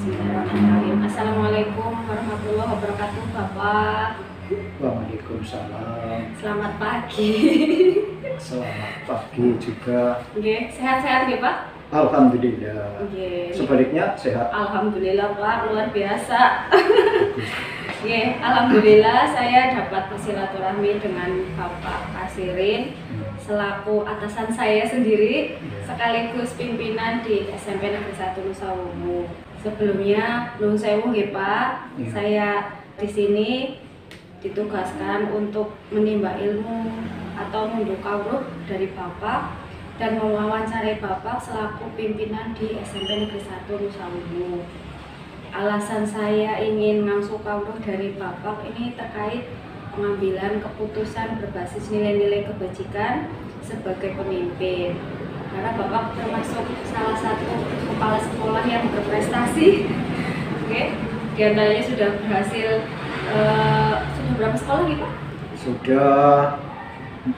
Bismillahirrahmanirrahim. Assalamualaikum warahmatullahi wabarakatuh, Bapak. Waalaikumsalam. Selamat pagi. Selamat pagi juga. Nggih, sehat-sehat nggih, Pak? Alhamdulillah. Nggih. Sebaliknya sehat. Alhamdulillah, Pak, luar biasa. Nggih, alhamdulillah saya dapat bersilaturahmi dengan Bapak Kasirin selaku atasan saya sendiri sekaligus pimpinan di SMP Negeri 1 Nusawomu. Sebelumnya nuwun sewu nggih, Pak. Ya. Saya di sini ditugaskan untuk menimba ilmu atau nunduk kawruh dari Bapak dan mewawancarai Bapak selaku pimpinan di SMP Negeri 1 Nusawomu. Alasan saya ingin ngangsu kawruh dari Bapak ini terkait pengambilan keputusan berbasis nilai-nilai kebajikan sebagai pemimpin. Karena Bapak termasuk salah satu kepala sekolah yang berprestasi. Oke, diantaranya sudah berhasil sudah berapa sekolah nih, Pak? Sudah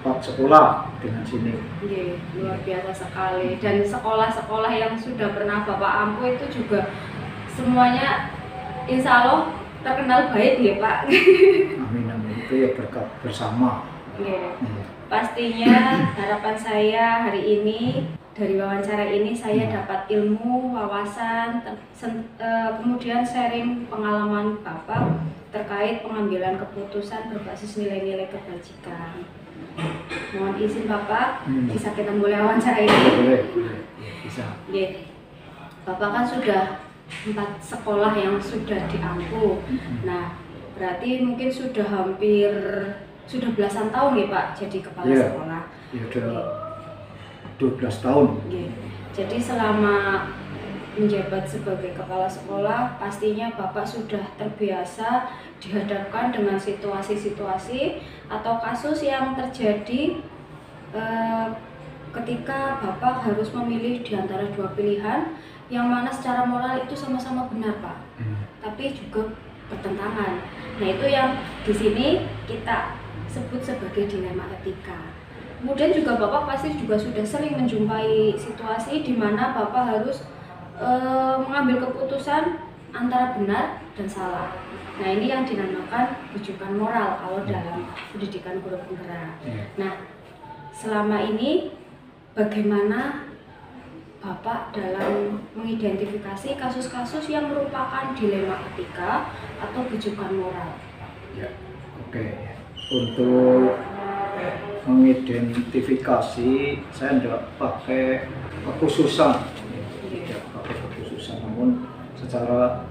4 sekolah dengan sini. Oke, luar biasa sekali. Dan sekolah-sekolah yang sudah pernah Bapak ampu itu juga semuanya insya Allah terkenal baik ya, Pak. Amin amin, itu ya berkat bersama. Ya. Ya. Pastinya harapan saya hari ini dari wawancara ini saya dapat ilmu, wawasan, kemudian sharing pengalaman Bapak terkait pengambilan keputusan berbasis nilai-nilai kebajikan. Mohon izin Bapak, bisa kita mulai wawancara ini? Boleh, boleh. Ya, bisa. Ya. Bapak kan sudah 4 sekolah yang sudah diampu. Nah, berarti mungkin sudah belasan tahun ya, Pak, jadi kepala sekolah. Ya, udah 12 tahun. Ya. Jadi selama menjabat sebagai kepala sekolah, pastinya Bapak sudah terbiasa dihadapkan dengan situasi-situasi atau kasus yang terjadi ketika Bapak harus memilih di antara 2 pilihan yang mana secara moral itu sama-sama benar, Pak, tapi juga bertentangan. Nah, itu yang di sini kita sebut sebagai dilema etika. Kemudian juga Bapak pasti juga sudah sering menjumpai situasi di mana Bapak harus mengambil keputusan antara benar dan salah. Nah, ini yang dinamakan rujukan moral kalau dalam pendidikan guru penggerak. Nah, selama ini bagaimana Bapak dalam mengidentifikasi kasus-kasus yang merupakan dilema etika atau rujukan moral? Ya, oke. Untuk mengidentifikasi saya tidak pakai kekhususan, namun secara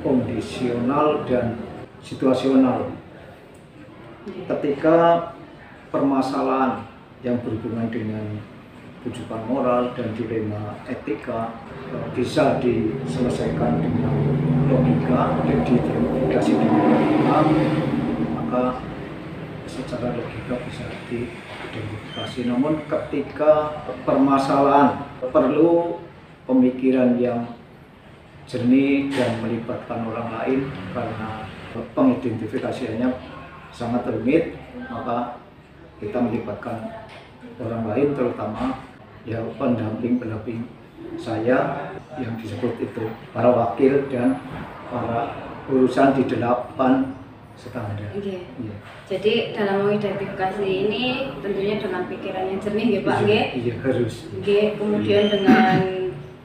kondisional dan situasional. Ketika permasalahan yang berhubungan dengan rujukan moral dan dilema etika bisa diselesaikan dengan logika dan diidentifikasi dengan logika, maka secara logika bisa diidentifikasi. Namun ketika permasalahan perlu pemikiran yang jernih dan melibatkan orang lain karena pengidentifikasiannya sangat rumit, maka kita melibatkan orang lain, terutama ya pendamping saya yang disebut itu para wakil dan para urusan di 8 standar. Okay. Yeah. Jadi dalam mengidentifikasi ini tentunya dengan pikiran yang jernih ya, Pak, nggih? Iya, harus. Nggih, kemudian dengan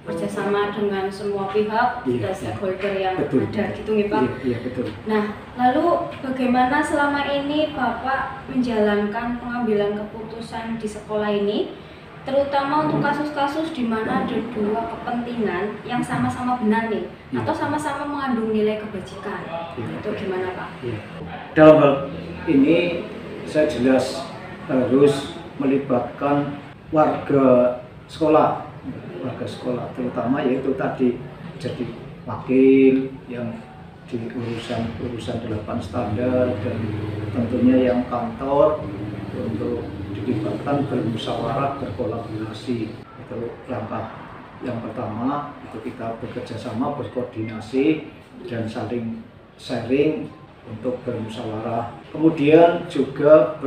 kerjasama dengan semua pihak dan stakeholder yang ada gitu nggih, Pak? Iya, betul. Nah, lalu bagaimana selama ini Bapak menjalankan pengambilan keputusan di sekolah ini, terutama untuk kasus-kasus di mana ada 2 kepentingan yang sama-sama benar nih, atau sama-sama mengandung nilai kebajikan? Itu gimana, Pak? Dalam hal ini saya jelas harus melibatkan warga sekolah, terutama yaitu tadi jadi wakil yang di urusan 8 standar dan tentunya yang kantor untuk dilibatkan bermusyawarah, berkolaborasi. Itu langkah yang pertama, itu kita bekerja sama, berkoordinasi dan saling sharing untuk bermusyawarah. Kemudian juga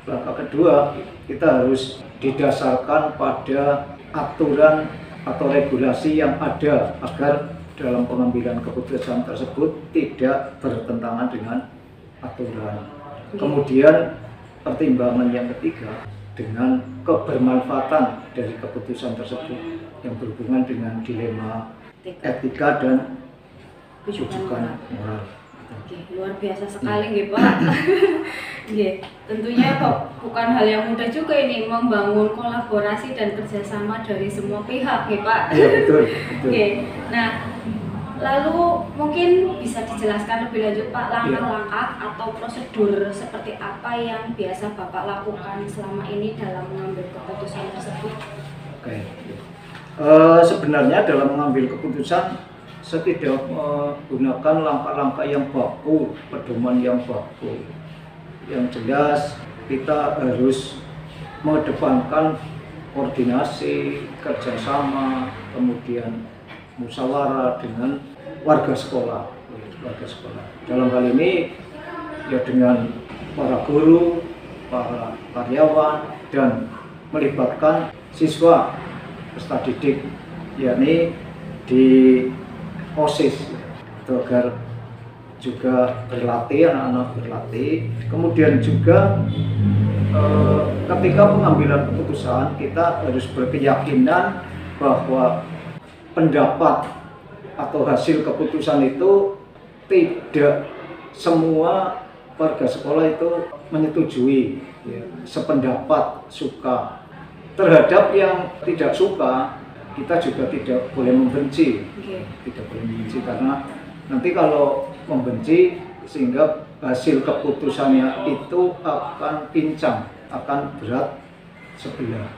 langkah kedua, kita harus didasarkan pada aturan atau regulasi yang ada agar dalam pengambilan keputusan tersebut tidak bertentangan dengan aturan. Kemudian pertimbangan yang ketiga, dengan kebermanfaatan dari keputusan tersebut yang berhubungan dengan dilema etika dan rujukan moral. Oke, luar biasa sekali nggih Pak. Nggih, tentunya kok bukan hal yang mudah juga ini membangun kolaborasi dan kerjasama dari semua pihak nggih Pak. Iya betul. Oke, nah lalu mungkin bisa dijelaskan lebih lanjut Pak langkah-langkah atau prosedur seperti apa yang biasa Bapak lakukan selama ini dalam mengambil keputusan tersebut? Oke. Sebenarnya dalam mengambil keputusan saya tidak menggunakan langkah-langkah yang baku, pedoman yang baku. Yang jelas kita harus mengedepankan koordinasi, kerjasama, kemudian musyawarah dengan warga sekolah. Dalam hal ini ya dengan para guru, para karyawan, dan melibatkan siswa peserta didik, yakni di OSIS, itu agar juga berlatih, anak-anak berlatih. Kemudian juga ketika pengambilan keputusan kita harus berkeyakinan bahwa pendapat atau hasil keputusan itu tidak semua warga sekolah itu menyetujui, ya, sependapat, suka. Terhadap yang tidak suka, kita juga tidak boleh membenci, tidak boleh membenci, karena nanti kalau membenci sehingga hasil keputusannya itu akan pincang, akan berat sebelah.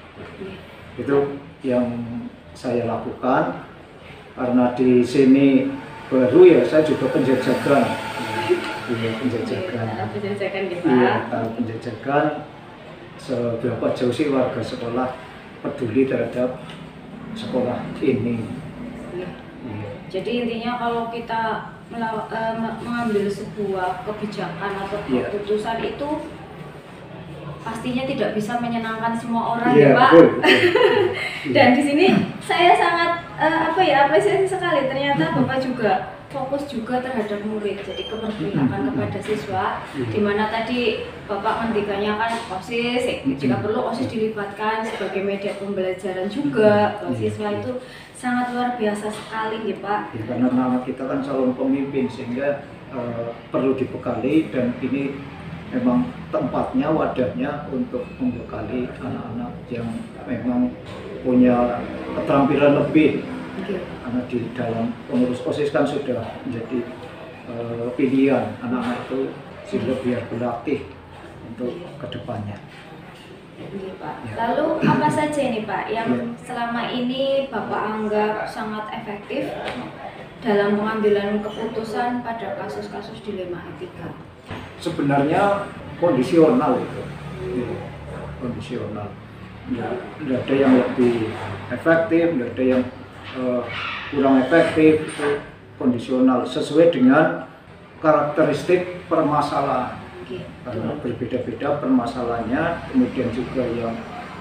Itu yang saya lakukan karena di sini baru ya, saya juga penjajakan, penjajakan seberapa jauh sih warga sekolah peduli terhadap sekolah ini. Jadi intinya kalau kita mengambil sebuah kebijakan atau keputusan itu pastinya tidak bisa menyenangkan semua orang, ya Pak. Dan di sini saya sangat apresiasi sekali, ternyata Bapak juga fokus juga terhadap murid, jadi keberpihakan kepada siswa, di mana tadi Bapak ngendikanya kan OSIS, jika perlu OSIS dilibatkan sebagai media pembelajaran juga, siswa itu sangat luar biasa sekali ya Pak. Ya, karena anak kita kan calon pemimpin, sehingga perlu dibekali, dan ini memang tempatnya, wadahnya untuk membekali anak-anak yang memang punya keterampilan lebih. Karena di dalam pengurus OSIS kan sudah menjadi pilihan anak-anak itu, sehingga biar berlatih untuk kedepannya. Iya, Pak. Lalu apa saja nih Pak yang selama ini Bapak anggap sangat efektif dalam pengambilan keputusan pada kasus-kasus dilema etika? Sebenarnya kondisional itu, kondisional. Tidak ada yang lebih efektif, tidak ada yang kurang efektif, itu kondisional sesuai dengan karakteristik permasalahan. Karena berbeda-beda permasalahannya, kemudian juga yang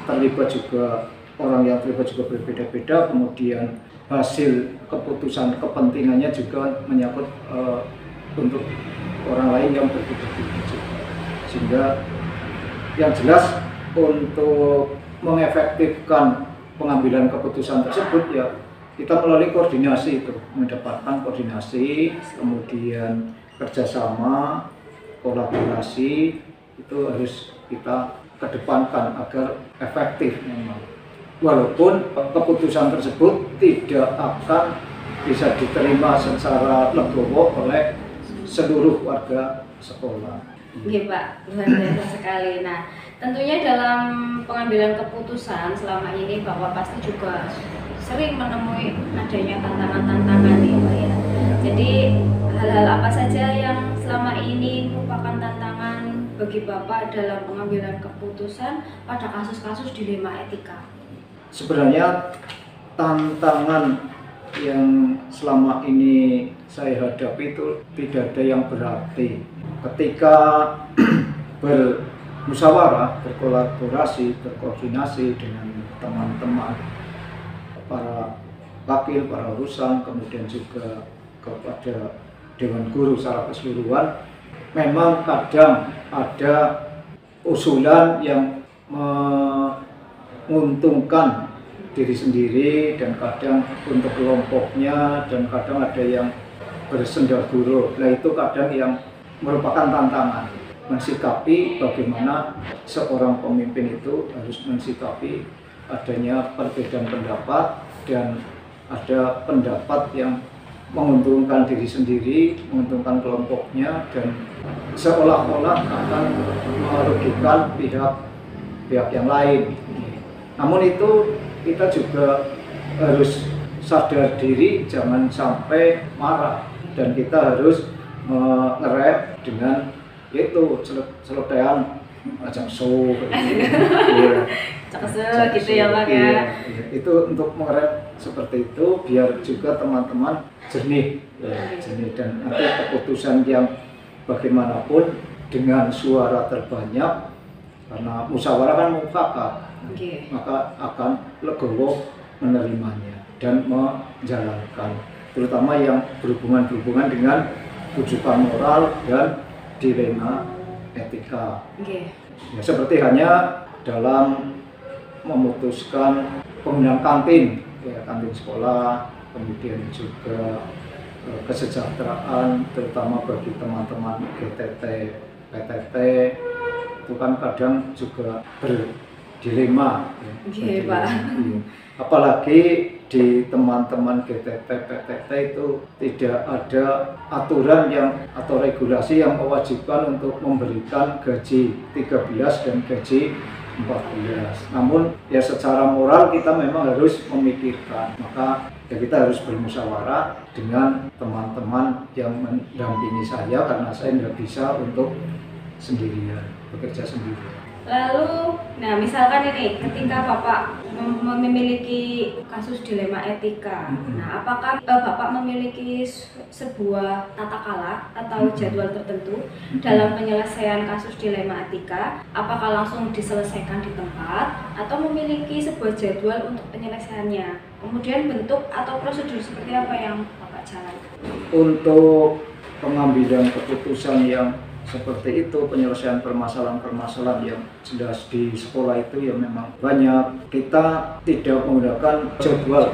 terlibat juga, orang yang terlibat juga berbeda-beda, kemudian hasil keputusan kepentingannya juga menyangkut untuk orang lain yang berbeda-beda juga. Sehingga yang jelas untuk mengefektifkan pengambilan keputusan tersebut ya kita melalui koordinasi itu, mendapatkan koordinasi, kemudian kerjasama, kolaborasi itu harus kita kedepankan agar efektif memang. Walaupun keputusan tersebut tidak akan bisa diterima secara legowo oleh seluruh warga sekolah. Iya Pak, luar biasa sekali. Nah, tentunya dalam pengambilan keputusan selama ini Bapak pasti juga sering menemui adanya tantangan-tantangan nih Pak ya. Jadi hal-hal apa saja yang selama ini merupakan tantangan bagi Bapak dalam pengambilan keputusan pada kasus-kasus dilema etika? Sebenarnya tantangan yang selama ini saya hadapi itu tidak ada yang berarti. Ketika bermusyawarah, berkolaborasi, berkoordinasi dengan teman-teman, para wakil, para urusan, kemudian juga kepada Dewan Guru secara keseluruhan. Memang kadang ada usulan yang menguntungkan diri sendiri dan kadang untuk kelompoknya, dan kadang ada yang bersendaguro. Nah itu kadang yang merupakan tantangan mensikapi bagaimana seorang pemimpin itu harus mensikapi adanya perbedaan pendapat, dan ada pendapat yang menguntungkan diri sendiri, menguntungkan kelompoknya, dan seolah-olah akan merugikan pihak yang lain. Namun itu kita juga harus sadar diri, jangan sampai marah, dan kita harus mengerem dengan itu celetean macam show gitu ya Pak ya. Itu untuk mengerem seperti itu biar juga teman-teman jernih, dan nanti keputusan yang bagaimanapun dengan suara terbanyak, karena musyawarah kan mufakat, maka akan legowo menerimanya dan menjalankan, terutama yang berhubungan dengan rujukan moral dan dilema etika. Ya, seperti hanya dalam memutuskan penggunaan kantin, kantin sekolah, kemudian juga kesejahteraan, terutama bagi teman-teman GTT, PTT, itu kan kadang juga berdilema. Pak. Apalagi di teman-teman GTT, PTT itu tidak ada aturan atau regulasi yang mewajibkan untuk memberikan gaji 13 dan gaji 14. Namun ya secara moral kita memang harus memikirkan, maka ya kita harus bermusyawarah dengan teman-teman yang mendampingi saya, karena saya tidak bisa untuk sendirian, bekerja sendirian. Lalu, nah misalkan ini ketika Bapak memiliki kasus dilema etika, nah apakah Bapak memiliki sebuah tata cara atau jadwal tertentu dalam penyelesaian kasus dilema etika? Apakah langsung diselesaikan di tempat atau memiliki sebuah jadwal untuk penyelesaiannya? Kemudian bentuk atau prosedur seperti apa yang Bapak jalankan? Untuk pengambilan keputusan yang seperti itu, penyelesaian permasalahan-permasalahan yang jelas di sekolah itu ya memang banyak. Kita tidak menggunakan jadwal.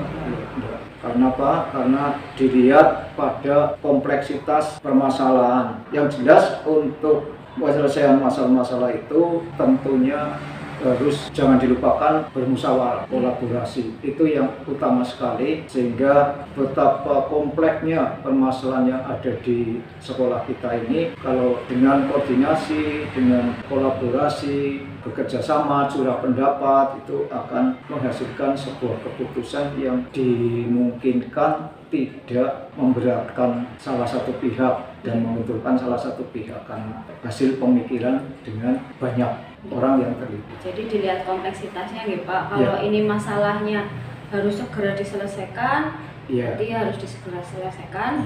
Karena apa? Karena dilihat pada kompleksitas permasalahan. Yang jelas untuk penyelesaian masalah-masalah itu tentunya harus jangan dilupakan bermusyawarah, kolaborasi. Itu yang utama sekali, sehingga betapa kompleksnya permasalahan yang ada di sekolah kita ini, kalau dengan koordinasi, dengan kolaborasi, bekerja sama, curah pendapat, itu akan menghasilkan sebuah keputusan yang dimungkinkan tidak memberatkan salah satu pihak dan menguntungkan salah satu pihak, kan hasil pemikiran dengan banyak orang yang terlibat. Jadi dilihat kompleksitasnya ya Pak, kalau ini masalahnya harus segera diselesaikan, berarti harus segera diselesaikan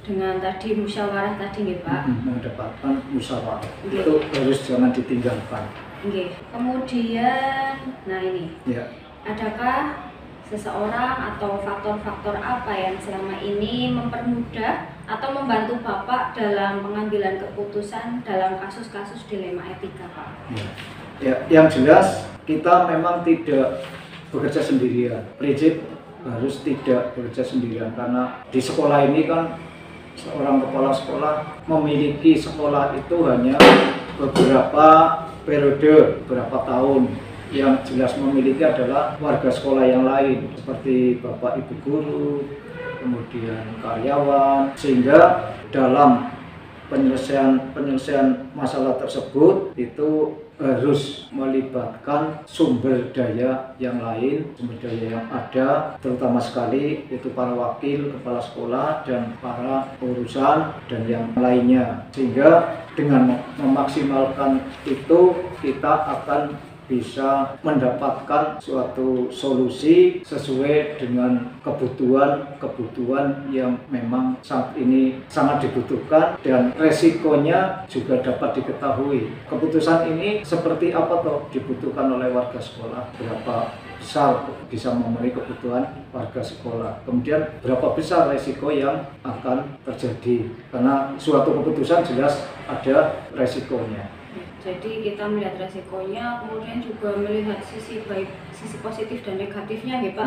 dengan tadi musyawarah tadi ya Pak. Mendapatkan musyawarah, itu harus jangan ditinggalkan. Kemudian, nah ini, adakah seseorang atau faktor-faktor apa yang selama ini mempermudah atau membantu Bapak dalam pengambilan keputusan dalam kasus-kasus dilema etika, Pak? Yang jelas kita memang tidak bekerja sendirian. Prinsip harus tidak bekerja sendirian, karena di sekolah ini kan seorang kepala sekolah memiliki sekolah itu hanya beberapa periode, beberapa tahun. Yang jelas memiliki adalah warga sekolah yang lain, seperti Bapak Ibu guru, kemudian karyawan, sehingga dalam penyelesaian masalah tersebut itu harus melibatkan sumber daya yang lain, sumber daya yang ada, terutama sekali itu para wakil, kepala sekolah, dan para urusan, dan yang lainnya. Sehingga dengan memaksimalkan itu kita akan bisa mendapatkan suatu solusi sesuai dengan kebutuhan yang memang saat ini sangat dibutuhkan, dan resikonya juga dapat diketahui. Keputusan ini seperti apa toh dibutuhkan oleh warga sekolah, berapa besar bisa memenuhi kebutuhan warga sekolah. Kemudian berapa besar resiko yang akan terjadi, karena suatu keputusan jelas ada resikonya. Jadi kita melihat resikonya, kemudian juga melihat sisi baik, sisi positif dan negatifnya ya Pak,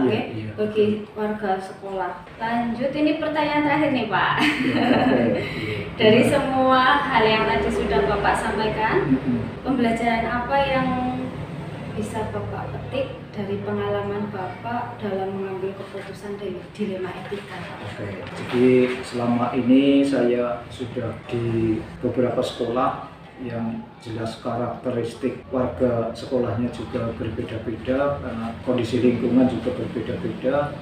bagi warga sekolah. Lanjut, ini pertanyaan terakhir nih Pak. Dari semua hal yang tadi sudah Bapak sampaikan, pembelajaran apa yang bisa Bapak petik dari pengalaman Bapak dalam mengambil keputusan dari dilema etika? Jadi selama ini saya sudah di beberapa sekolah yang jelas karakteristik warga sekolahnya juga berbeda-beda karena kondisi lingkungan juga berbeda-beda.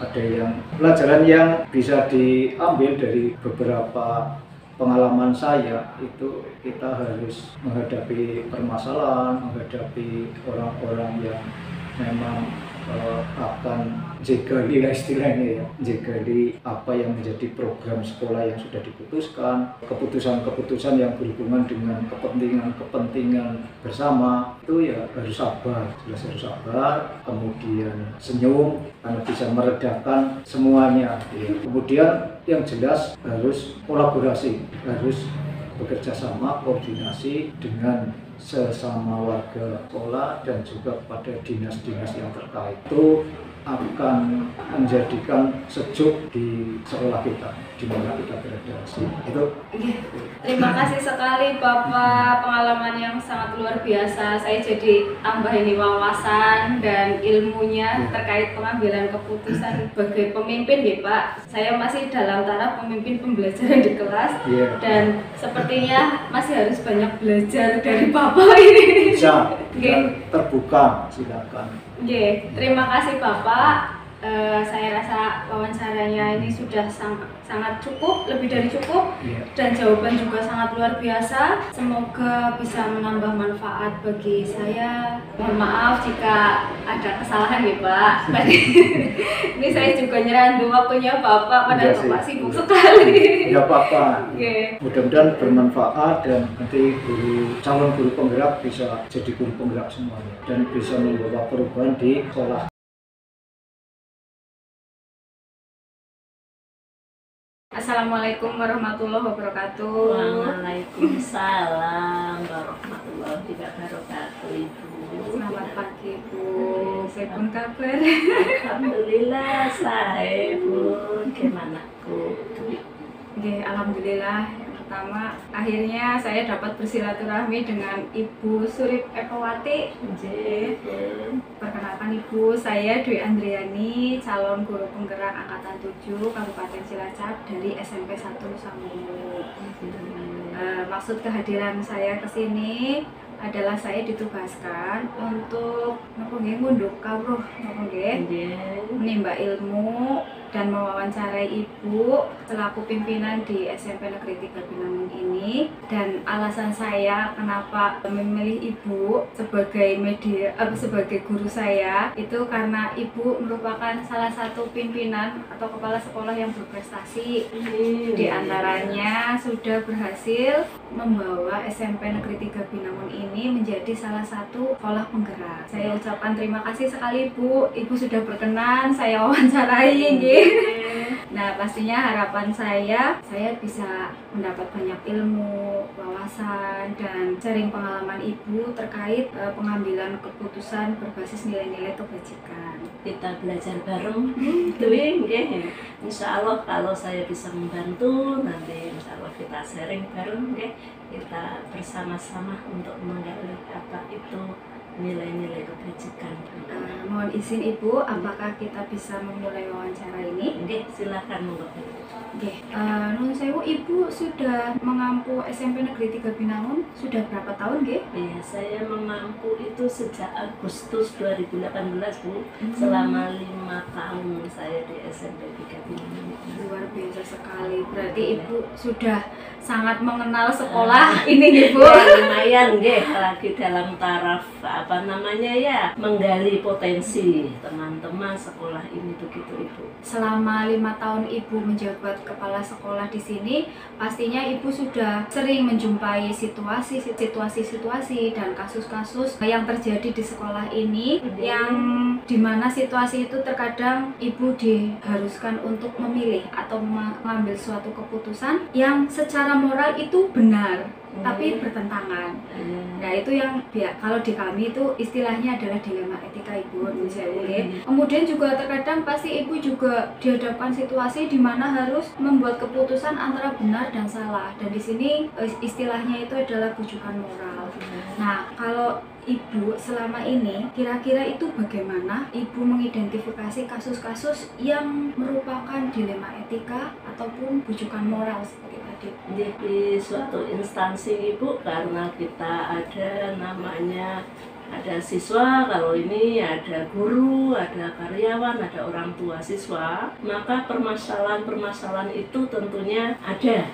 Ada yang pelajaran yang bisa diambil dari beberapa pengalaman saya itu, kita harus menghadapi permasalahan, menghadapi orang-orang yang memang akan jegali istilahnya ya, jegali apa yang menjadi program sekolah yang sudah diputuskan, keputusan-keputusan yang berhubungan dengan kepentingan bersama, itu ya harus sabar, jelas harus sabar, kemudian senyum karena bisa meredakan semuanya ya. Kemudian yang jelas harus kolaborasi, harus bekerja sama, koordinasi dengan sesama warga sekolah dan juga pada dinas-dinas yang terkait. Itu akan menjadikan sejuk di sekolah kita, di mana kita berada. Itu. Terima kasih sekali Bapak, pengalaman yang sangat luar biasa. Saya jadi tambah ini wawasan dan ilmunya terkait pengambilan keputusan sebagai pemimpin ya Pak. Saya masih dalam taraf pemimpin pembelajaran di kelas dan sepertinya masih harus banyak belajar dari Bapak ini. Bisa, terbuka, silakan. Terima kasih Bapak. Saya rasa wawancaranya ini sudah sangat cukup, lebih dari cukup, dan jawaban juga sangat luar biasa. Semoga bisa menambah manfaat bagi saya. Mohon maaf jika ada kesalahan ya Pak. Ini saya juga nyerahin waktunya Bapak, padahal Bapak sibuk sekali. Ya apa-apa. Mudah-mudahan bermanfaat dan nanti calon guru penggerak bisa jadi guru penggerak semuanya dan bisa membawa perubahan di sekolah. Assalamualaikum warahmatullahi wabarakatuh. Waalaikumsalam warahmatullahi wabarakatuh, Ibu. Selamat pagi Bu. Pripun kabar? Alhamdulillah saya pun gimana Bu? Alhamdulillah. Pertama, akhirnya saya dapat bersilaturahmi dengan Ibu Surip Epawati. Perkenalkan Ibu, saya Dwi Andriani, calon guru penggerak angkatan 7 Kabupaten Cilacap dari SMP 1 Nusamunu. Maksud kehadiran saya ke sini adalah saya ditugaskan untuk ngunduk kawruh menimba ilmu dan mewawancarai Ibu selaku pimpinan di SMP Negeri 3 Binangun ini. Dan alasan saya kenapa memilih Ibu sebagai sebagai guru saya itu karena Ibu merupakan salah satu pimpinan atau kepala sekolah yang berprestasi. Di antaranya sudah berhasil membawa SMP Negeri 3 Binangun ini menjadi salah satu sekolah penggerak. Saya ucapkan terima kasih sekali Ibu. Ibu sudah berkenan saya wawancarai. Nah, pastinya harapan saya bisa mendapat banyak ilmu, wawasan, dan sharing pengalaman Ibu terkait pengambilan keputusan berbasis nilai-nilai kebajikan. Kita belajar bareng, insya Allah kalau saya bisa membantu, nanti insya Allah kita sharing bareng, kita bersama-sama untuk menggali apa itu nilai-nilai kebajikan. Mohon izin Ibu, apakah kita bisa memulai wawancara ini? Silakan Mbak. Nun sewu, Ibu sudah mengampu SMP Negeri 3 Binangun sudah berapa tahun, Iya, saya mengampu itu sejak Agustus 2018 Bu. Selama 5 tahun saya di SMP 3 Binangun. Luar biasa sekali. Berarti Ibu sudah sangat mengenal sekolah ini Ibu. Ya, lumayan lagi dalam taraf menggali potensi teman-teman sekolah ini begitu Ibu. Selama 5 tahun Ibu menjabat kepala sekolah di sini, pastinya Ibu sudah sering menjumpai situasi dan kasus-kasus yang terjadi di sekolah ini, yang dimana situasi itu terkadang Ibu diharuskan untuk memilih atau mengambil suatu keputusan yang secara moral itu benar, tapi bertentangan. Nah, itu yang kalau di kami itu istilahnya adalah dilema etika Ibu. Kemudian juga terkadang pasti Ibu juga dihadapkan situasi di mana harus membuat keputusan antara benar dan salah. Dan di sini istilahnya itu adalah bujukan moral. Nah, kalau Ibu selama ini kira-kira itu bagaimana Ibu mengidentifikasi kasus-kasus yang merupakan dilema etika ataupun bujukan moral seperti tadi? Di suatu instansi Ibu, karena kita ada siswa, kalau ini ada guru, ada karyawan, ada orang tua siswa, maka permasalahan-permasalahan itu tentunya ada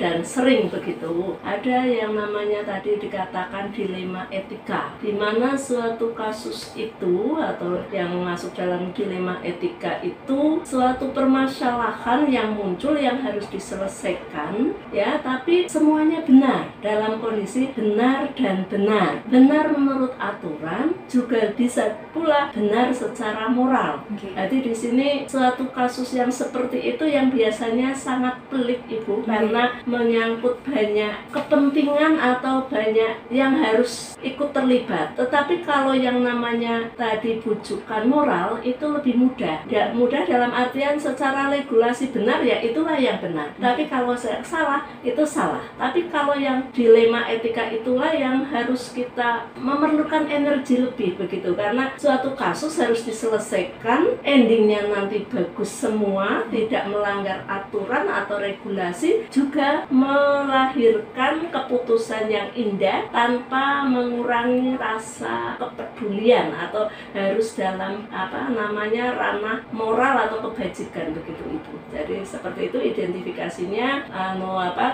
dan sering begitu. Ada yang namanya tadi dikatakan dilema etika, di mana suatu kasus itu atau yang masuk dalam dilema etika itu suatu permasalahan yang muncul yang harus diselesaikan, ya, tapi semuanya benar dalam kondisi benar dan benar menurut aturan, juga bisa pula benar secara moral. Jadi di sini suatu kasus yang seperti itu yang biasanya sangat pelik Ibu, karena menyangkut banyak kepentingan atau banyak yang harus ikut terlibat. Tetapi kalau yang namanya tadi bujukan moral itu lebih mudah. Ya, mudah dalam artian secara regulasi benar, ya itulah yang benar. Tapi kalau salah, itu salah. Tapi kalau yang dilema etika itulah yang harus kita memerlukan energi lebih begitu, karena suatu kasus harus diselesaikan, endingnya nanti bagus semua, tidak melanggar aturan atau regulasi, juga melahirkan keputusan yang indah tanpa mengurangi rasa kepedulian atau harus dalam ranah moral atau kebajikan begitu Ibu. Jadi seperti itu identifikasinya.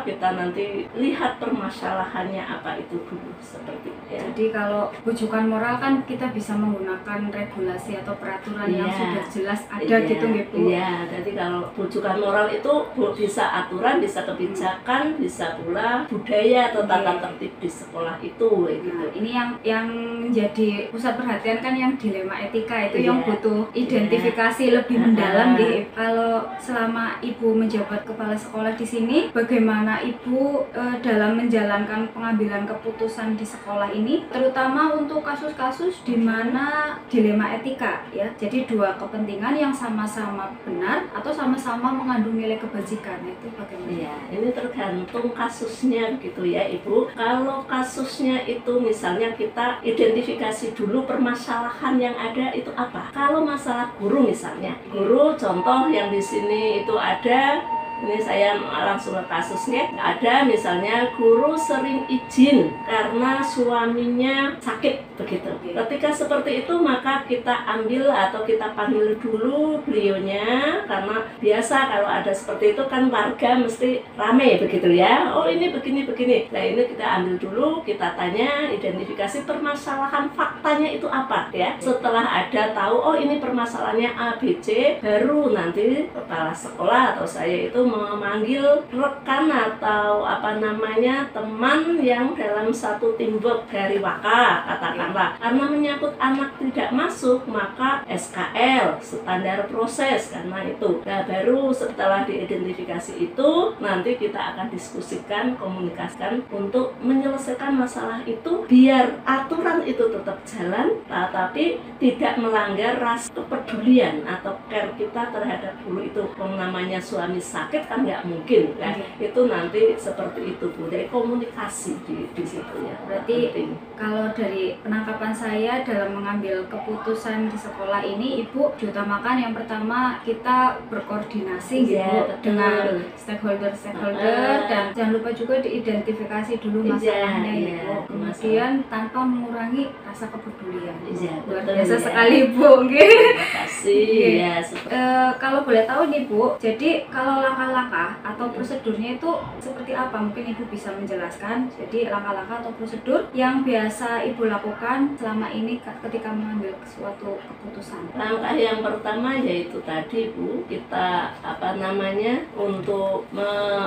Kita nanti lihat permasalahannya apa itu dulu, seperti itu ya. Jadi kalau bujukan moral kan kita bisa menggunakan regulasi atau peraturan yang sudah jelas ada gitu nggih Bu. Iya, jadi kalau bujukan moral itu bisa aturan, bisa kebijakan, bisa pula budaya atau tata tertib di sekolah itu gitu. Nah, ini yang menjadi pusat perhatian kan yang dilema etika itu yang butuh identifikasi lebih mendalam nggih. Kalau selama Ibu menjabat kepala sekolah di sini, bagaimana Ibu dalam menjalankan pengambilan keputusan di sekolah ini, terutama untuk kasus-kasus di mana dilema etika ya. Jadi dua kepentingan yang sama-sama benar atau sama-sama mengandung nilai kebajikan, itu bagaimana? Iya, ini tergantung kasusnya gitu ya Ibu. Kalau kasusnya itu misalnya kita identifikasi dulu permasalahan yang ada itu apa. Kalau masalah guru misalnya, guru contoh yang di sini itu ada. Ini saya langsung ke kasusnya. Ada misalnya guru sering izin karena suaminya sakit begitu. Ketika seperti itu maka kita ambil atau kita panggil dulu beliaunya, karena biasa kalau ada seperti itu kan warga mesti rame begitu ya. Oh ini begini. Nah ini kita ambil dulu, kita tanya, identifikasi permasalahan faktanya itu apa ya. Setelah ada tahu oh ini permasalahannya A, B, C, baru nanti kepala sekolah atau saya itu memanggil rekan atau teman yang dalam satu teamwork dari Waka katakanlah, karena menyangkut anak tidak masuk maka SKL standar proses karena itu. Nah baru setelah diidentifikasi itu nanti kita akan diskusikan, komunikasikan untuk menyelesaikan masalah itu biar aturan itu tetap jalan tetapi tidak melanggar rasa kepedulian atau care kita terhadap guru itu. Namanya suami sakit kan nggak mungkin kan, itu nanti seperti itu Bu. Dari komunikasi di situ ya. Berarti kalau dari penangkapan saya dalam mengambil keputusan di sekolah ini, Ibu diutamakan yang pertama kita berkoordinasi Iya, gitu betul. dengan stakeholder dan jangan lupa juga diidentifikasi dulu Iya, masalahnya iya, Ibu. Kemudian tanpa mengurangi rasa kepedulian. Iya, Luar betul, biasa ya. sekali Bu. Nggih. Terima kasih Oke. ya. Seperti Kalau boleh tahu nih Bu, jadi kalau langkah-langkah atau prosedurnya itu seperti apa? Mungkin Ibu bisa menjelaskan. Jadi langkah-langkah atau prosedur yang biasa Ibu lakukan selama ini ketika mengambil suatu keputusan. langkah yang pertama yaitu tadi Bu, kita untuk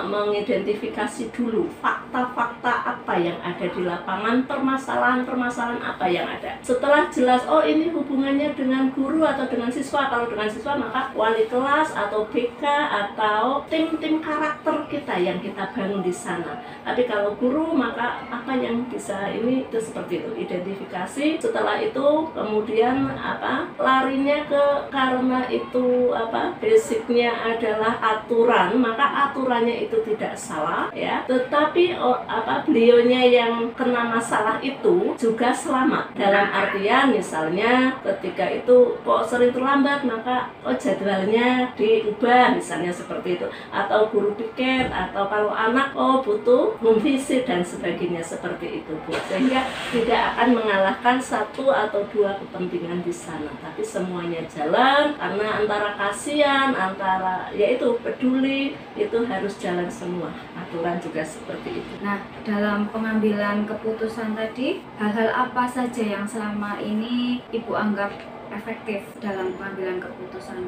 mengidentifikasi dulu fakta-fakta apa yang ada di lapangan, permasalahan-permasalahan apa yang ada. Setelah jelas, oh ini hubungannya dengan guru atau dengan siswa. Kalau dengan siswa maka wali kelas atau BK atau tim-tim karakter kita yang kita bangun di sana. Tapi kalau guru maka apa yang bisa itu seperti itu, identifikasi. Setelah itu kemudian larinya karena itu basicnya adalah aturan, maka aturannya itu tidak salah ya, tetapi beliaunya yang kena masalah itu juga selamat. Dalam artian misalnya ketika itu kok sering terlambat, maka jadwalnya diubah misalnya seperti itu, atau guru piket, atau kalau anak butuh home visit dan sebagainya seperti itu Bu. Sehingga tidak akan mengalahkan satu atau dua kepentingan di sana, tapi semuanya jalan karena antara kasihan, antara yaitu peduli, itu harus jalan semua. Aturan juga seperti itu. Nah, dalam pengambilan keputusan tadi, hal-hal apa saja yang selama ini Ibu anggap efektif dalam pengambilan keputusan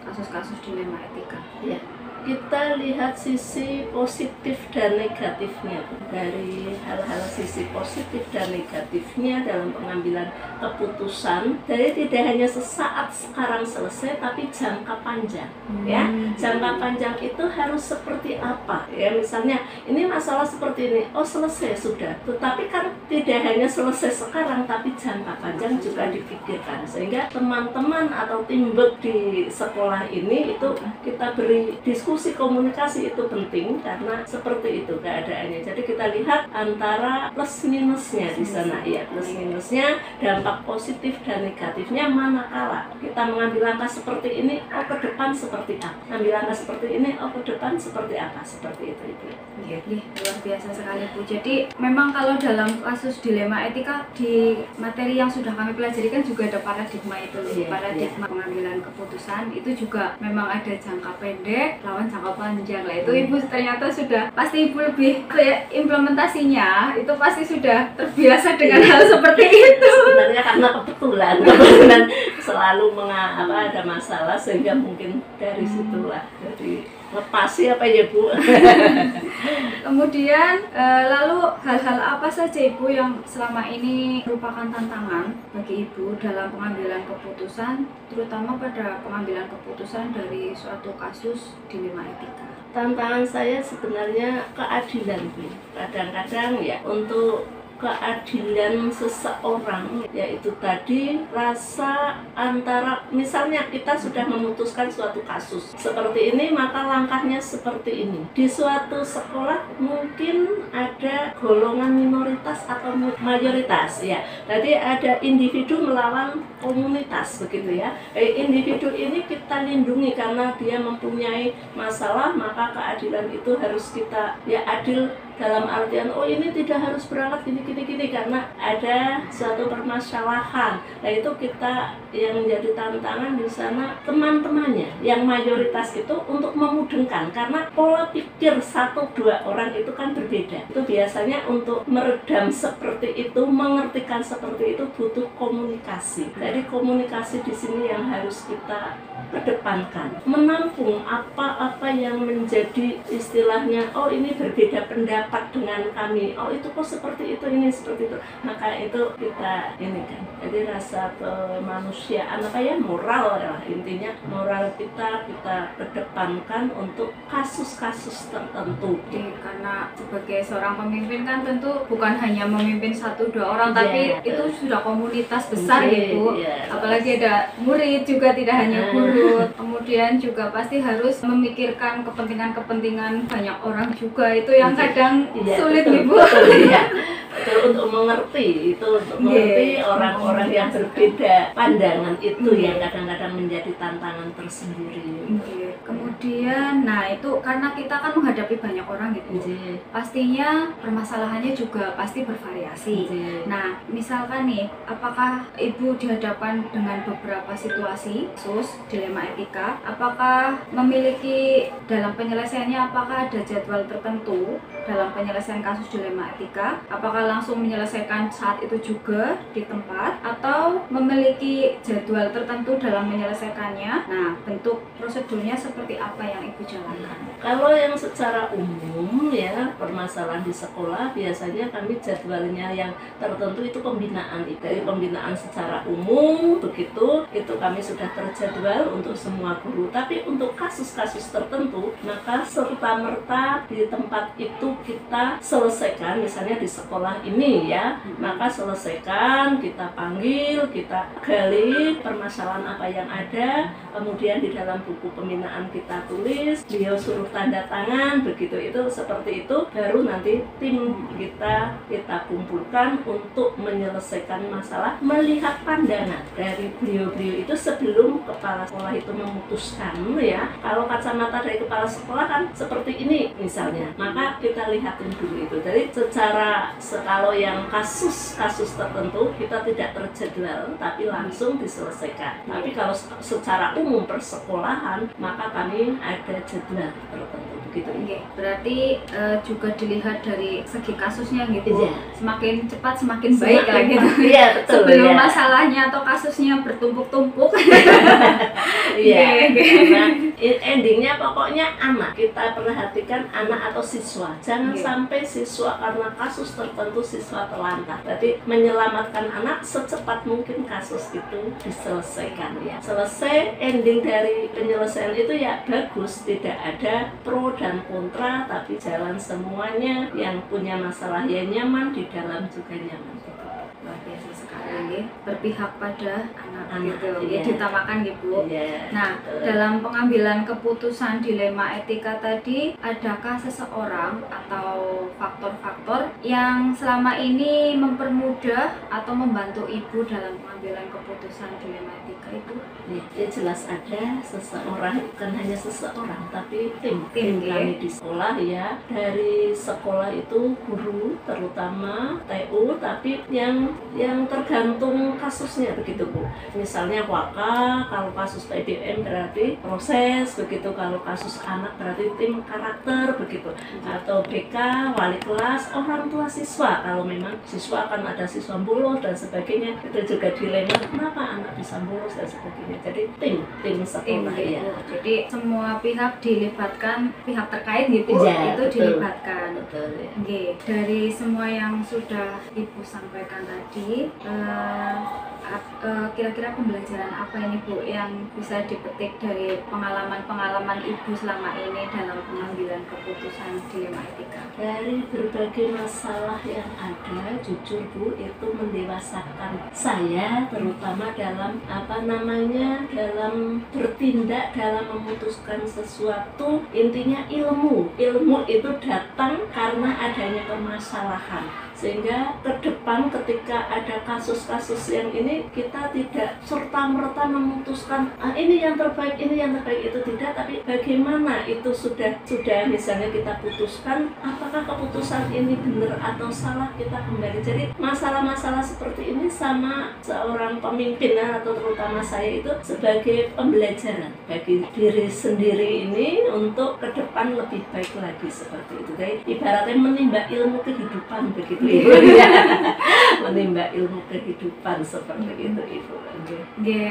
kasus-kasus dilema etika? Ya, kita lihat sisi positif dan negatifnya. Dari hal-hal sisi positif dan negatifnya dalam pengambilan keputusan, jadi tidak hanya sesaat sekarang selesai, tapi jangka panjang. Ya, jangka panjang itu harus seperti apa? Ya, misalnya ini masalah seperti ini, selesai sudah. Tetapi kan tidak hanya selesai sekarang, tapi jangka panjang juga dipikirkan. Sehingga teman-teman atau teamwork di sekolah ini itu kita beri diskusi, komunikasi itu penting karena seperti itu keadaannya. Jadi kita lihat antara plus minusnya di sana ya, plus minusnya, dampak positif dan negatifnya manakala kita mengambil langkah seperti ini, ke depan seperti apa? Ambil langkah seperti ini, ke depan seperti apa? Seperti itu. Luar biasa sekali Bu. Jadi memang kalau dalam kasus dilema etika di materi yang sudah kami pelajari kan juga ada paradigma itu, paradigma pengambilan keputusan itu juga memang ada jangka pendek lawan jangka panjang lah. Itu Ibu ternyata sudah pasti Ibu lebih implementasinya itu pasti sudah terbiasa dengan hal seperti itu. Sebenarnya karena kebetulan selalu ada masalah sehingga mungkin dari situlah jadi ngepasi apa ya Bu. Kemudian lalu hal-hal apa saja Ibu yang selama ini merupakan tantangan bagi Ibu dalam pengambilan keputusan, terutama pada pengambilan keputusan dari suatu kasus dilema etika? Tantangan saya sebenarnya keadilan Bu. Kadang-kadang ya untuk keadilan seseorang, yaitu tadi rasa antara misalnya kita sudah memutuskan suatu kasus seperti ini, maka langkahnya seperti ini. Di suatu sekolah mungkin ada golongan minoritas atau mayoritas ya. Jadi ada individu melawan komunitas begitu ya. Individu ini kita lindungi karena dia mempunyai masalah, maka keadilan itu harus kita adil dalam artian ini tidak harus berangkat gini karena ada suatu permasalahan. Nah itu kita yang menjadi tantangan di sana teman-temannya yang mayoritas itu untuk memudengkan karena pola pikir 1-2 orang itu kan berbeda. Itu biasanya untuk meredam seperti itu, mengertikan seperti itu butuh komunikasi. Jadi komunikasi di sini yang harus kita kedepankan, menampung apa-apa yang menjadi istilahnya ini berbeda pendapat dengan kami, itu kok seperti itu, ini seperti itu, maka itu kita ini kan, jadi rasa kemanusiaan moral ya, intinya moral kita kedepankan untuk kasus-kasus tertentu. Karena sebagai seorang pemimpin kan tentu bukan hanya memimpin 1-2 orang, tapi itu sudah komunitas besar gitu. Apalagi ada murid juga, tidak hanya guru. Kemudian juga pasti harus memikirkan kepentingan banyak orang juga, itu yang kadang sulit nih Bu. Betul, untuk mengerti orang-orang yang berbeda pandangan itu yang kadang-kadang menjadi tantangan tersendiri. Kemudian, nah itu karena kita kan menghadapi banyak orang gitu, pastinya permasalahannya juga pasti bervariasi. Nah, misalkan nih, apakah Ibu dihadapkan dengan beberapa situasi khusus dilema etika, apakah memiliki dalam penyelesaiannya, apakah ada jadwal tertentu dalam penyelesaian kasus dilema etika, apakah langsung menyelesaikan saat itu juga di tempat, atau memiliki jadwal tertentu dalam menyelesaikannya. Nah, bentuk prosedurnya seperti apa yang Ibu jalankan? Kalau yang secara umum ya, permasalahan di sekolah biasanya kami jadwalnya yang tertentu itu pembinaan. Dari pembinaan secara umum begitu, itu kami sudah terjadwal untuk semua guru. Tapi untuk kasus-kasus tertentu, maka serta-merta di tempat itu kita selesaikan. Misalnya di sekolah ini ya, maka selesaikan, kita panggil, kita gali permasalahan apa yang ada, kemudian di dalam buku pembinaan kita tulis, beliau suruh tanda tangan, begitu. Itu seperti itu, baru nanti tim kita kumpulkan untuk menyelesaikan masalah, melihat pandangan dari beliau-beliau itu sebelum kepala sekolah itu memutuskan ya. Kalau kacamata dari kepala sekolah kan seperti ini misalnya, maka kita lihatin dulu itu. Jadi secara kalau yang kasus-kasus tertentu kita tidak terjadwal tapi langsung diselesaikan. Tapi kalau secara umum persekolahan, maka kami ada jadwal tertentu begitu. Berarti juga dilihat dari segi kasusnya gitu. Iya. Semakin cepat semakin baik lah gitu. Iya, betul. Sebelum ya. masalahnya atau kasusnya bertumpuk-tumpuk. Iya. Karena endingnya pokoknya anak. Kita perhatikan anak atau siswa. Jangan sampai siswa karena kasus tertentu siswa terlantar. Berarti menyelamatkan anak secepat mungkin kasus itu diselesaikan ya. Selesai, ending dari penyelesaian itu ya bagus, tidak ada pro dan kontra, tapi jalan semuanya. Yang punya masalah ya nyaman, di dalam juga nyaman. Luar biasa sekali, berpihak pada anak gitu, iya. Ditamakan gitu. Iya, Nah, dalam pengambilan keputusan dilema etika tadi, adakah seseorang atau faktor-faktor yang selama ini mempermudah atau membantu Ibu dalam pengambilan keputusan dilema etika itu? Ya jelas ada seseorang, bukan hanya seseorang, tapi tim Tim, kami di sekolah ya. Dari sekolah itu guru, terutama TU, tapi yang tergantung kasusnya begitu Bu. Misalnya waka, kalau kasus PDM berarti proses begitu, kalau kasus anak berarti tim karakter begitu, atau BK, wali kelas, orang tua siswa. Kalau memang siswa akan ada siswa bolos dan sebagainya, itu juga dilema kenapa anak bisa bolos dan sebagainya. Jadi tim sekolah ya. Jadi semua pihak dilibatkan, pihak terkait gitu Ya, itu betul. dilibatkan. Betul ya. Dari semua yang sudah Ibu sampaikan tadi, kira-kira pembelajaran apa ini Bu yang bisa dipetik dari pengalaman-pengalaman Ibu selama ini dalam pengambilan keputusan dilema etika? Dari berbagai masalah yang ada, jujur Bu, itu mendewasakan saya, terutama dalam dalam bertindak, dalam memutuskan sesuatu. Intinya ilmu itu datang karena adanya permasalahan, sehingga ke depan ketika ada kasus-kasus yang ini, kita tidak serta-merta memutuskan ini yang terbaik itu tidak, tapi bagaimana itu sudah misalnya kita putuskan, apakah keputusan ini benar atau salah, kita kembali. Jadi masalah-masalah seperti ini sama seorang pemimpin atau terutama saya itu sebagai pembelajaran bagi diri sendiri ini untuk ke depan lebih baik lagi seperti itu. Jadi ibaratnya menimba ilmu kehidupan begitu. Menimba ilmu kehidupan seperti itu Ibu.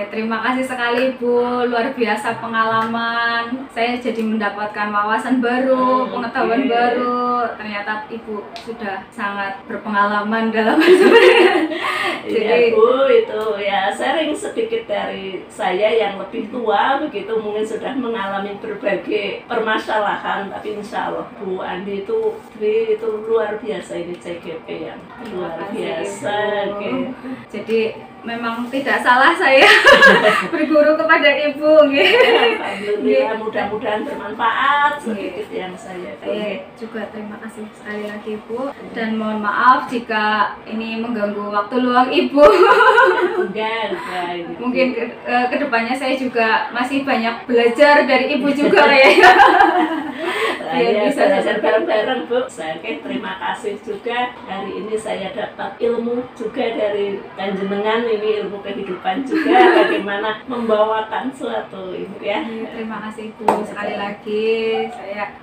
Terima kasih sekali Bu, luar biasa pengalaman. Saya jadi mendapatkan wawasan baru, pengetahuan baru. Ternyata Ibu sudah sangat berpengalaman dalam Jadi Bu, itu ya sharing sedikit dari saya yang lebih tua begitu, mungkin sudah mengalami berbagai permasalahan, tapi insya Allah Bu Andi itu luar biasa ini CGP Oke, yang Terima luar kasih, biasa. Ibu. Oke. Jadi memang tidak salah saya berguru kepada Ibu. Nggih. Alhamdulillah, mudah-mudahan bermanfaat sedikit yang saya Saya juga terima kasih sekali lagi Ibu, dan mohon maaf jika ini mengganggu waktu luang Ibu. enggak. Mungkin kedepannya saya juga masih banyak belajar dari Ibu juga kayaknya. Biar Saya bisa belajar bareng-bareng, Bu. Saya terima kasih juga. Hari ini saya dapat ilmu juga dari Panjenengan, ini ilmu kehidupan juga, bagaimana membawakan suatu ini ya. Terima kasih Ibu sekali lagi. Saya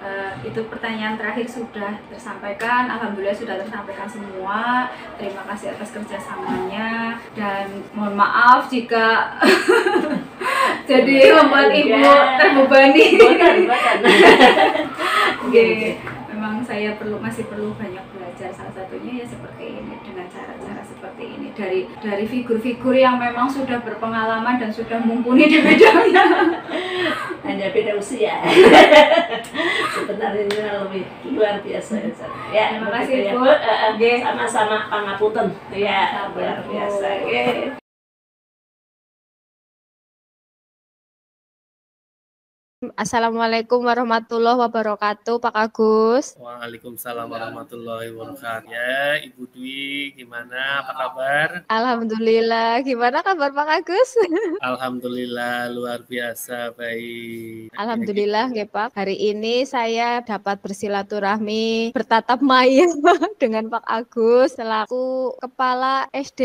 itu pertanyaan terakhir sudah tersampaikan. Alhamdulillah sudah tersampaikan semua. Terima kasih atas kerjasamanya, dan mohon maaf jika jadi membuat Ibu terbebani. Bukan. Oke, memang saya masih perlu banyak belajar. Salah satunya ya seperti ini, dengan cara-cara seperti ini dari figur-figur yang memang sudah berpengalaman dan sudah mumpuni di bidangnya. Hanya beda usia. Sebenarnya lebih luar biasa ya. Terima kasih, ya, Bu. Sama-sama pangapunten. Ya, luar biasa. Assalamualaikum warahmatullahi wabarakatuh, Pak Agus. Waalaikumsalam warahmatullahi wabarakatuh. Ya, Ibu Dwi, gimana? Apa kabar? Alhamdulillah, gimana kabar Pak Agus? Alhamdulillah, luar biasa, baik. Alhamdulillah, nggih Pak. Hari ini saya dapat bersilaturahmi, bertatap maya dengan Pak Agus selaku Kepala SD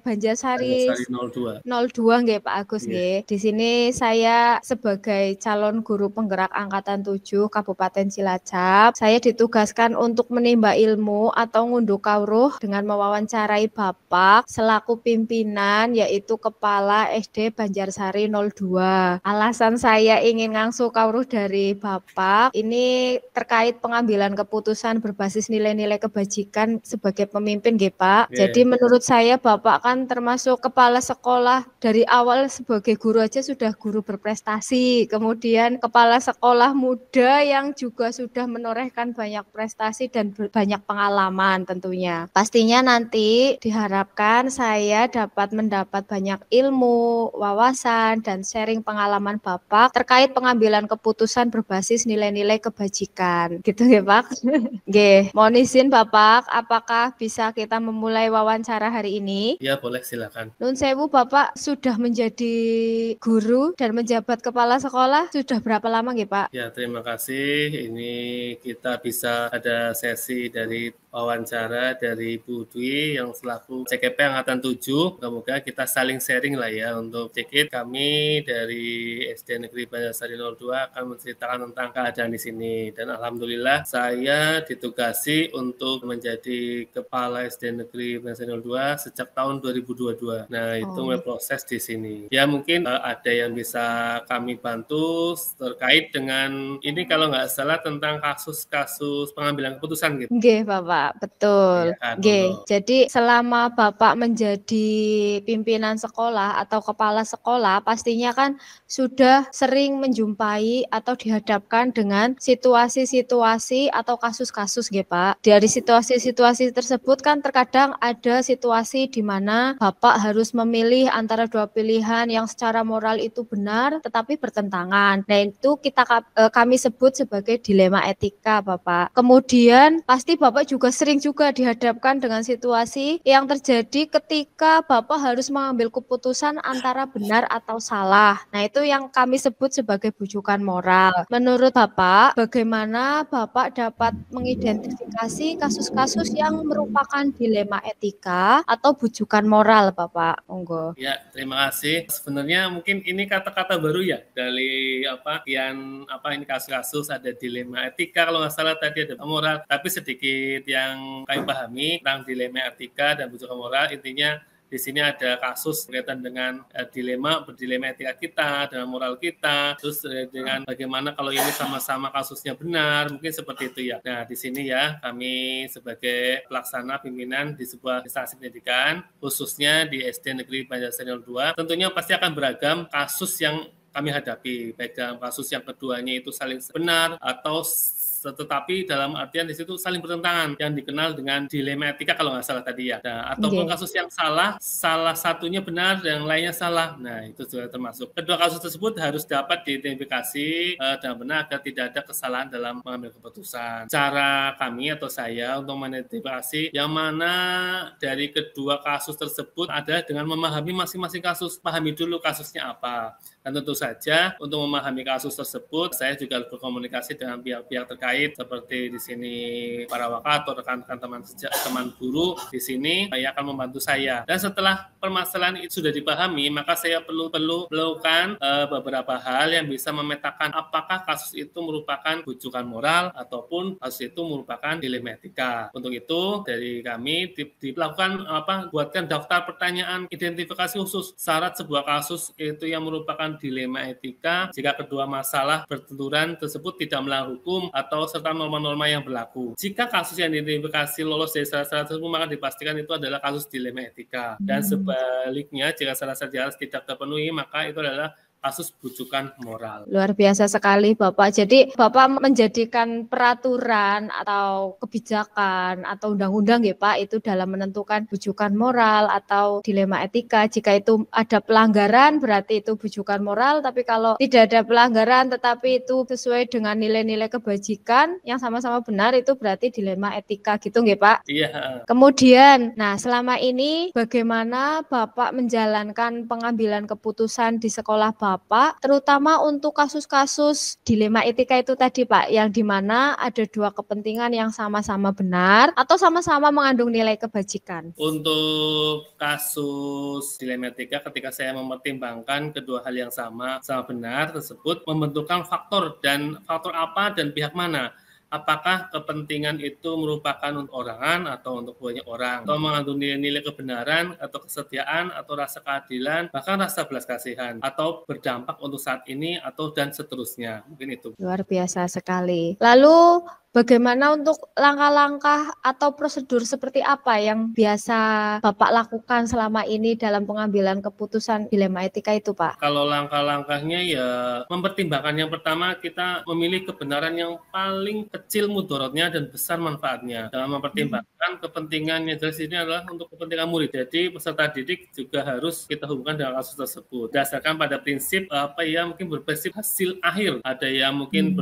Banjarsari 02. 02 nggih Pak Agus nggih. Di sini saya sebagai calon guru penggerak angkatan 7 Kabupaten Cilacap. Saya ditugaskan untuk menimba ilmu atau ngunduh kawruh dengan mewawancarai Bapak selaku pimpinan, yaitu Kepala SD Banjarsari 02. Alasan saya ingin ngangsu kawruh dari Bapak ini terkait pengambilan keputusan berbasis nilai-nilai kebajikan sebagai pemimpin nggih Pak. Jadi menurut saya Bapak kan termasuk kepala sekolah dari awal sebagai guru aja sudah guru berprestasi. Kemudian kepala sekolah muda yang juga sudah menorehkan banyak prestasi dan banyak pengalaman tentunya. Pastinya nanti diharapkan saya dapat mendapat banyak ilmu, wawasan, dan sharing pengalaman Bapak terkait pengambilan keputusan berbasis nilai-nilai kebajikan. Gitu ya Pak? Nggih, mohon izin Bapak, apakah bisa kita memulai wawancara hari ini? Ya, boleh, silakan. Nun sewu, Bapak sudah menjadi guru dan menjabat kepala sekolah sudah berapa lama nggih Pak? Ya, terima kasih. Ini kita bisa ada sesi dari wawancara dari Bu Dwi yang selaku CKP Angkatan 7. Semoga kita saling sharing lah ya untuk sedikit. Kami dari SD Negeri Banjarsari 02 akan menceritakan tentang keadaan di sini. Dan alhamdulillah saya ditugasi untuk menjadi Kepala SD Negeri Banjarsari 02 sejak tahun 2022. Nah, itu mulai proses di sini. Ya, mungkin ada yang bisa kami bantu terkait dengan ini kalau nggak salah tentang kasus-kasus pengambilan keputusan gitu. Nggih, Bapak. Betul. Iya, Jadi selama Bapak menjadi pimpinan sekolah atau kepala sekolah, pastinya kan sudah sering menjumpai atau dihadapkan dengan situasi-situasi atau kasus-kasus nggih Pak. Dari situasi-situasi tersebut kan terkadang ada situasi di mana Bapak harus memilih antara dua pilihan yang secara moral itu benar tetapi bertentangan. Nah, itu kami sebut sebagai dilema etika, Bapak. Kemudian pasti Bapak juga sering juga dihadapkan dengan situasi yang terjadi ketika Bapak harus mengambil keputusan antara benar atau salah. Nah, itu yang kami sebut sebagai bujukan moral. Menurut Bapak, bagaimana Bapak dapat mengidentifikasi kasus-kasus yang merupakan dilema etika atau bujukan moral, Bapak? Monggo. Ya, terima kasih. Sebenarnya mungkin ini kata-kata baru ya dari ini kasus-kasus ada dilema etika kalau nggak salah tadi ada moral, tapi sedikit yang kami pahami tentang dilema etika dan bujukan moral, intinya di sini ada kasus berkaitan dengan dilema etika kita, dengan moral kita, terus dengan bagaimana kalau ini sama-sama kasusnya benar, mungkin seperti itu ya. Nah, di sini ya kami sebagai pelaksana pimpinan di sebuah instansi pendidikan, khususnya di SD Negeri Banjarsari 02, tentunya pasti akan beragam kasus yang kami hadapi, baik dalam kasus yang keduanya itu saling benar atau tetapi dalam artian di situ saling bertentangan yang dikenal dengan dilema etika kalau nggak salah tadi ya. Nah, ataupun kasus yang salah satunya benar dan yang lainnya salah. Nah, itu juga termasuk. Kedua kasus tersebut harus dapat diidentifikasi dan benar agar tidak ada kesalahan dalam mengambil keputusan. Cara kami atau saya untuk mengidentifikasi yang mana dari kedua kasus tersebut adalah dengan memahami masing-masing kasus. Pahami dulu kasusnya apa. Dan tentu saja untuk memahami kasus tersebut, saya juga harus berkomunikasi dengan pihak-pihak terkait seperti di sini para wakat atau rekan-rekan teman guru di sini yang akan membantu saya. Dan setelah permasalahan itu sudah dipahami, maka saya perlu melakukan beberapa hal yang bisa memetakan apakah kasus itu merupakan bujukan moral ataupun kasus itu merupakan dilema etika. Untuk itu dari kami dilakukan buatkan daftar pertanyaan identifikasi khusus syarat sebuah kasus itu yang merupakan dilema etika jika kedua masalah bertenturan tersebut tidak melanggar hukum atau serta norma-norma yang berlaku. Jika kasus yang diidentifikasi lolos dari syarat-syarat tersebut, maka dipastikan itu adalah kasus dilema etika. Dan sebaliknya, jika syarat-syarat tidak terpenuhi, maka itu adalah kasus bujukan moral. Luar biasa sekali Bapak. Jadi Bapak menjadikan peraturan atau kebijakan atau undang-undang ya Pak itu dalam menentukan bujukan moral atau dilema etika. Jika itu ada pelanggaran berarti itu bujukan moral, tapi kalau tidak ada pelanggaran tetapi itu sesuai dengan nilai-nilai kebajikan yang sama-sama benar itu berarti dilema etika gitu nggih Pak? Iya. Kemudian, nah selama ini bagaimana Bapak menjalankan pengambilan keputusan di sekolah Bapak, terutama untuk kasus-kasus dilema etika itu tadi Pak, yang dimana ada dua kepentingan yang sama-sama benar atau sama-sama mengandung nilai kebajikan. Untuk kasus dilema etika, ketika saya mempertimbangkan kedua hal yang sama benar tersebut, membentukkan faktor apa dan pihak mana. Apakah kepentingan itu merupakan untuk orangan atau untuk banyak orang, atau mengandung nilai-nilai kebenaran atau kesetiaan atau rasa keadilan, bahkan rasa belas kasihan, atau berdampak untuk saat ini atau dan seterusnya. Mungkin itu. Luar biasa sekali. Lalu bagaimana untuk langkah-langkah atau prosedur seperti apa yang biasa Bapak lakukan selama ini dalam pengambilan keputusan dilema etika itu Pak? Kalau langkah-langkahnya ya mempertimbangkan yang pertama kita memilih kebenaran yang paling kecil mudaratnya dan besar manfaatnya. Dalam mempertimbangkan kepentingan yang jelas ini adalah untuk kepentingan murid. Jadi peserta didik juga harus kita hubungkan dengan kasus tersebut. Berdasarkan pada prinsip mungkin berprinsip hasil akhir. Ada yang mungkin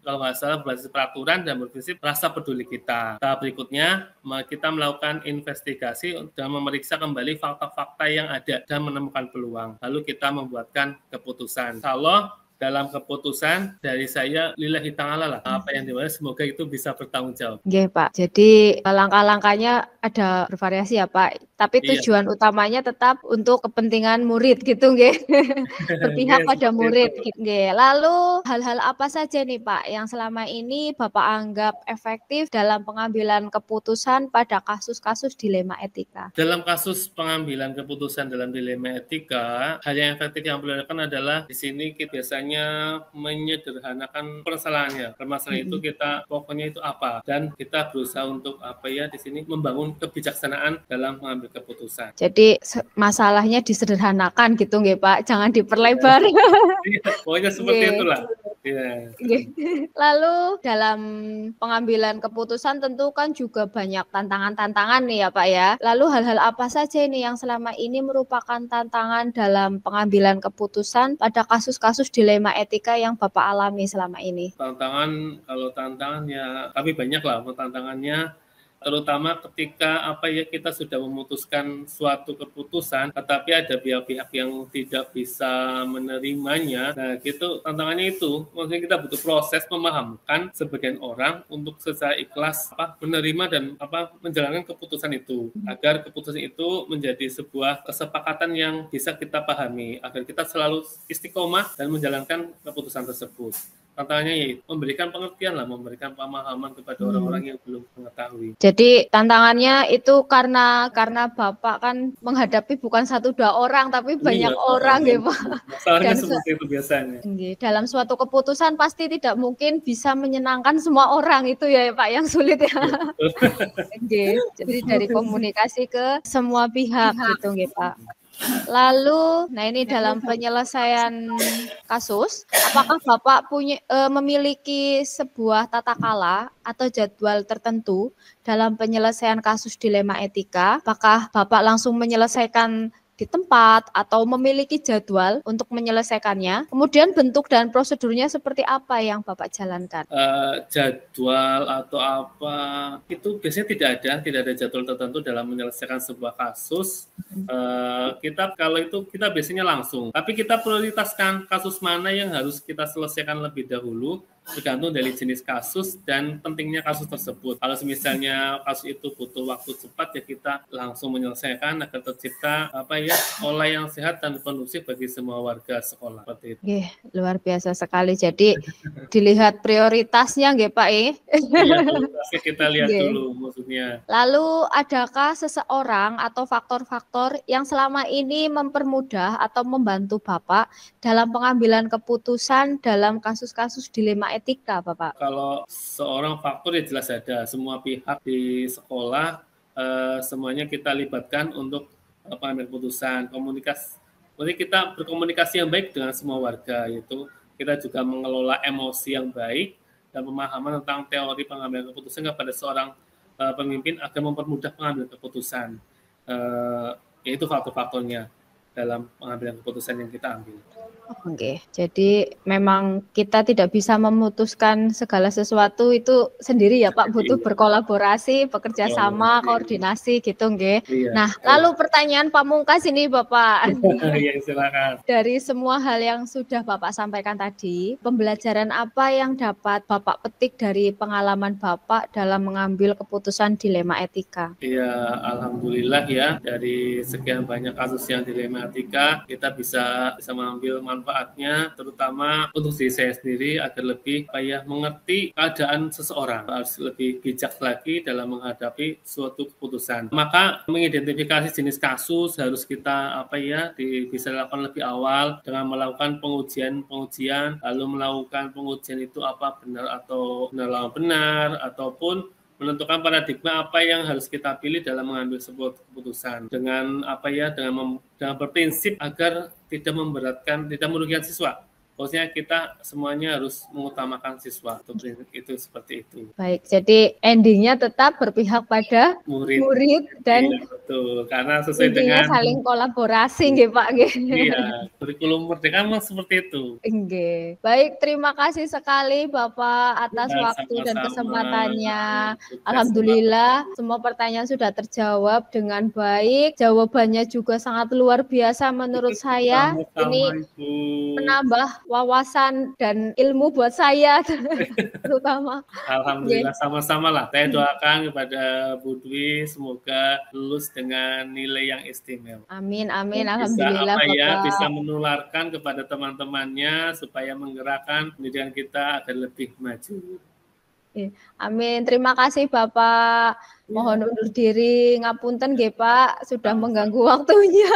kalau nggak salah berbasis peraturan dan berprinsip rasa peduli kita. Tahap berikutnya, kita melakukan investigasi dan memeriksa kembali fakta-fakta yang ada dan menemukan peluang. Lalu kita membuatkan keputusan. Kalau dalam keputusan dari saya lillahi ta'ala lah, apa yang dimana semoga itu bisa bertanggung jawab. Nggih Pak, jadi langkah-langkahnya ada bervariasi ya Pak, tapi tujuan utamanya tetap untuk kepentingan murid gitu nggih. Berpihak pada murid gitu nggih. Lalu hal-hal apa saja nih Pak yang selama ini Bapak anggap efektif dalam pengambilan keputusan pada kasus-kasus dilema etika? Dalam kasus pengambilan keputusan dalam dilema etika, hal yang efektif yang perlu dilakukan adalah di sini kita biasanya menyederhanakan permasalahannya. Permasalahan itu kita pokoknya itu apa, dan kita berusaha untuk di sini membangun kebijaksanaan dalam mengambil keputusan. Jadi masalahnya disederhanakan gitu nggih Pak, jangan diperlebar. Pokoknya seperti itulah. Yeah. Lalu dalam pengambilan keputusan tentu kan juga banyak tantangan-tantangan nih ya Pak ya. Lalu hal-hal apa saja ini yang selama ini merupakan tantangan dalam pengambilan keputusan pada kasus-kasus dilema etika yang Bapak alami selama ini? Kalau tantangannya, tapi banyak lah tantangannya. Terutama ketika kita sudah memutuskan suatu keputusan, tetapi ada pihak-pihak yang tidak bisa menerimanya. Nah, gitu tantangannya itu, maksudnya kita butuh proses memahamkan sebagian orang untuk secara ikhlas menerima dan menjalankan keputusan itu, agar keputusan itu menjadi sebuah kesepakatan yang bisa kita pahami, agar kita selalu istiqomah dan menjalankan keputusan tersebut. Tantangannya yaitu memberikan pengertian lah, memberikan pemahaman kepada orang-orang yang belum mengetahui. Jadi tantangannya itu karena Bapak kan menghadapi bukan 1-2 orang tapi banyak orang gitu Pak. Masalahnya seperti itu biasanya. Dalam suatu keputusan pasti tidak mungkin bisa menyenangkan semua orang, itu ya Pak yang sulit ya. Jadi dari komunikasi ke semua pihak gitu nggih Pak. Lalu, nah ini dalam penyelesaian kasus, apakah Bapak memiliki sebuah tata kala atau jadwal tertentu dalam penyelesaian kasus dilema etika? Apakah Bapak langsung menyelesaikan di tempat atau memiliki jadwal untuk menyelesaikannya? Kemudian bentuk dan prosedurnya seperti apa yang Bapak jalankan? Jadwal atau apa itu biasanya tidak ada jadwal tertentu dalam menyelesaikan sebuah kasus. Kita biasanya langsung, tapi kita prioritaskan kasus mana yang harus kita selesaikan lebih dahulu, tergantung dari jenis kasus dan pentingnya kasus tersebut. Kalau misalnya kasus itu butuh waktu cepat, ya kita langsung menyelesaikan agar tercipta sekolah yang sehat dan kondusif bagi semua warga sekolah. Seperti itu. Luar biasa sekali. Jadi dilihat prioritasnya nggih Pak Iya, prioritasnya kita lihat dulu maksudnya. Lalu adakah seseorang atau faktor-faktor yang selama ini mempermudah atau membantu Bapak dalam pengambilan keputusan dalam kasus-kasus dilema etika, Bapak? Kalau seorang faktor ya jelas ada. Semua pihak di sekolah semuanya kita libatkan untuk pengambilan keputusan. Jadi kita berkomunikasi yang baik dengan semua warga, yaitu kita juga mengelola emosi yang baik dan pemahaman tentang teori pengambilan keputusan kepada seorang pemimpin agar mempermudah pengambilan keputusan. Yaitu faktor-faktornya dalam pengambilan keputusan yang kita ambil. Oke, jadi memang kita tidak bisa memutuskan segala sesuatu itu sendiri ya Pak, butuh berkolaborasi, bekerja sama, koordinasi gitu nggih. Nah, lalu pertanyaan pamungkas ini Bapak. Iya, silakan. Dari semua hal yang sudah Bapak sampaikan tadi, pembelajaran apa yang dapat Bapak petik dari pengalaman Bapak dalam mengambil keputusan dilema etika? Iya, alhamdulillah ya, dari sekian banyak kasus yang dilema etika, kita bisa mengambil manfaatnya, terutama untuk diri saya sendiri agar lebih mengerti keadaan seseorang, harus lebih bijak lagi dalam menghadapi suatu keputusan. Maka mengidentifikasi jenis kasus harus kita bisa dilakukan lebih awal dengan melakukan pengujian, lalu melakukan pengujian itu apa benar atau benar ataupun menentukan paradigma apa yang harus kita pilih dalam mengambil sebuah keputusan dengan dengan berprinsip agar tidak memberatkan, tidak merugikan siswa. Maksudnya kita semuanya harus mengutamakan siswa. Itu seperti itu. Baik, jadi endingnya tetap berpihak pada murid dan iya, betul. Karena sesuai dengan saling kolaborasi nggih Pak nggih. Iya, kurikulum merdeka memang seperti itu. Nggih. Baik, terima kasih sekali Bapak atas waktu dan kesempatannya. Alhamdulillah semua pertanyaan sudah terjawab dengan baik. Jawabannya juga sangat luar biasa menurut saya. Ini menambah wawasan dan ilmu buat saya terutama. Alhamdulillah, sama-sama lah. Saya doakan kepada Bu Dwi semoga lulus dengan nilai yang istimewa. Amin, alhamdulillah Bapak. Bisa menularkan kepada teman-temannya supaya menggerakkan pendidikan kita agar lebih maju. Amin. Terima kasih Bapak. Mohon undur diri, ngapunten nggih Pak sudah mengganggu waktunya.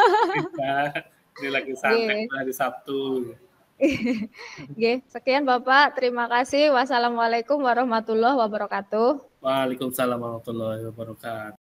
Ini lagi santai hari Sabtu. Sekian Bapak, terima kasih. Wassalamualaikum warahmatullahi wabarakatuh. Waalaikumsalam warahmatullahi wabarakatuh.